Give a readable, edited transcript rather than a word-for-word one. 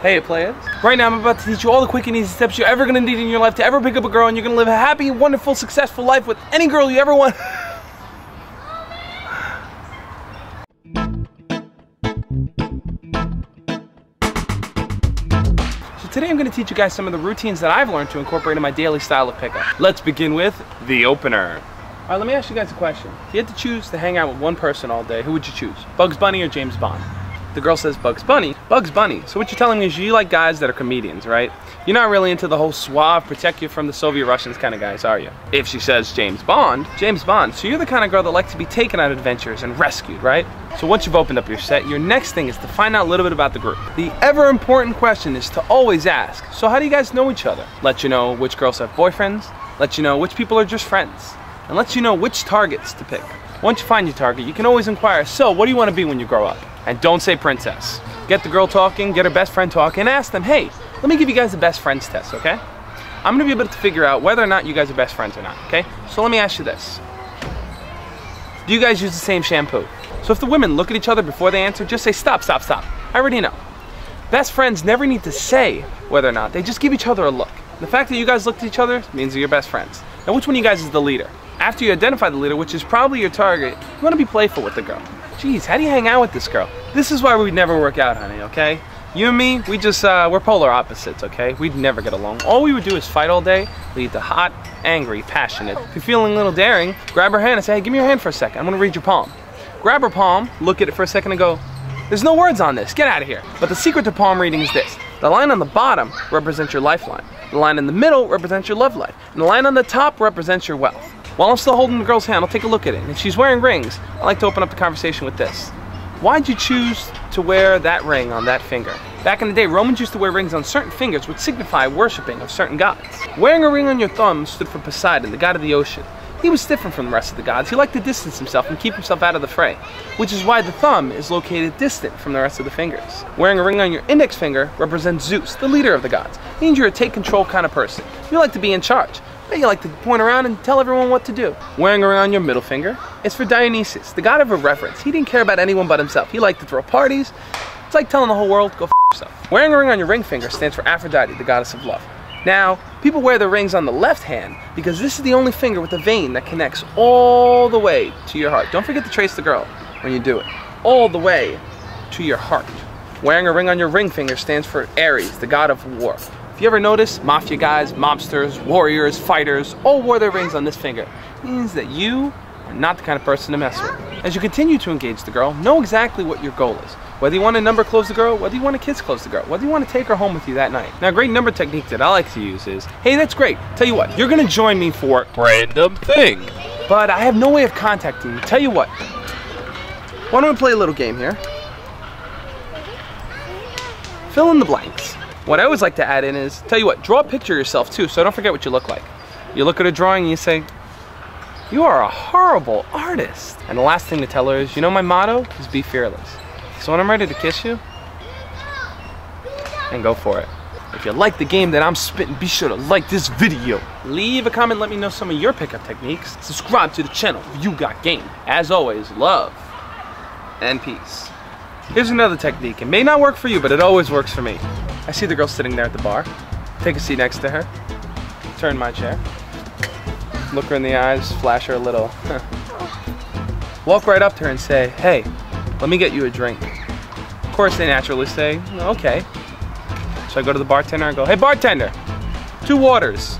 Hey players, right now I'm about to teach you all the quick and easy steps you're ever gonna need in your life to ever pick up a girl, and you're gonna live a happy, wonderful, successful life with any girl you ever want. So today I'm gonna teach you guys some of the routines that I've learned to incorporate in my daily style of pickup. Let's begin with the opener. All right, let me ask you guys a question. If you had to choose to hang out with one person all day, who would you choose? Bugs Bunny or James Bond? The girl says Bugs Bunny. Bugs Bunny. So what you're telling me is you like guys that are comedians, right? You're not really into the whole suave, protect you from the Soviet Russians kind of guys, are you? If she says James Bond, James Bond. So you're the kind of girl that likes to be taken on adventures and rescued, right? So once you've opened up your set, your next thing is to find out a little bit about the group. The ever important question is to always ask, so how do you guys know each other? Let you know which girls have boyfriends, let you know which people are just friends, and let you know which targets to pick. Once you find your target, you can always inquire, so what do you want to be when you grow up? And don't say princess. Get the girl talking, get her best friend talking, and ask them, hey, let me give you guys the best friends test, okay? I'm gonna be able to figure out whether or not you guys are best friends or not, okay? So let me ask you this. Do you guys use the same shampoo? So if the women look at each other before they answer, just say, stop, stop, stop. I already know. Best friends never need to say whether or not, they just give each other a look. The fact that you guys looked at each other means that you're best friends. Now which one of you guys is the leader? After you identify the leader, which is probably your target, you wanna be playful with the girl. Jeez, how do you hang out with this girl? This is why we'd never work out, honey, okay? You and me, we're polar opposites, okay? We'd never get along. All we would do is fight all day, lead to hot, angry, passionate. If you're feeling a little daring, grab her hand and say, hey, give me your hand for a second. I'm gonna read your palm. Grab her palm, look at it for a second and go, there's no words on this, get out of here. But the secret to palm reading is this. The line on the bottom represents your lifeline. The line in the middle represents your love life. And the line on the top represents your wealth. While I'm still holding the girl's hand, I'll take a look at it. And if she's wearing rings, I like to open up the conversation with this. Why'd you choose to wear that ring on that finger? Back in the day, Romans used to wear rings on certain fingers which signify worshiping of certain gods. Wearing a ring on your thumb stood for Poseidon, the god of the ocean. He was different from the rest of the gods. He liked to distance himself and keep himself out of the fray, which is why the thumb is located distant from the rest of the fingers. Wearing a ring on your index finger represents Zeus, the leader of the gods. It means you're a take control kind of person. You like to be in charge. You like to point around and tell everyone what to do. Wearing a ring on your middle finger is for Dionysus, the god of irreverence. He didn't care about anyone but himself. He liked to throw parties. It's like telling the whole world, go f yourself. Wearing a ring on your ring finger stands for Aphrodite, the goddess of love. Now, people wear their rings on the left hand because this is the only finger with a vein that connects all the way to your heart. Don't forget to trace the girl when you do it. All the way to your heart. Wearing a ring on your ring finger stands for Ares, the god of war. If you ever notice, mafia guys, mobsters, warriors, fighters, all wore their rings on this finger. It means that you are not the kind of person to mess with. As you continue to engage the girl, know exactly what your goal is. Whether you want to number close the girl, whether you want to kiss close the girl, whether you want to take her home with you that night. Now, a great number technique that I like to use is, hey, that's great. Tell you what, you're going to join me for random thing. But I have no way of contacting you. Tell you what, why don't we play a little game here? Fill in the blanks. What I always like to add in is, tell you what, draw a picture of yourself too, so don't forget what you look like. You look at a drawing and you say, you are a horrible artist. And the last thing to tell her is, you know my motto is be fearless. So when I'm ready to kiss you, and go for it. If you like the game that I'm spitting, be sure to like this video. Leave a comment, let me know some of your pickup techniques. Subscribe to the channel if you got game. As always, love and peace. Here's another technique. It may not work for you, but it always works for me. I see the girl sitting there at the bar. Take a seat next to her. Turn my chair. Look her in the eyes, flash her a little. Walk right up to her and say, hey, let me get you a drink. Of course they naturally say, okay. So I go to the bartender and go, hey bartender, 2 waters.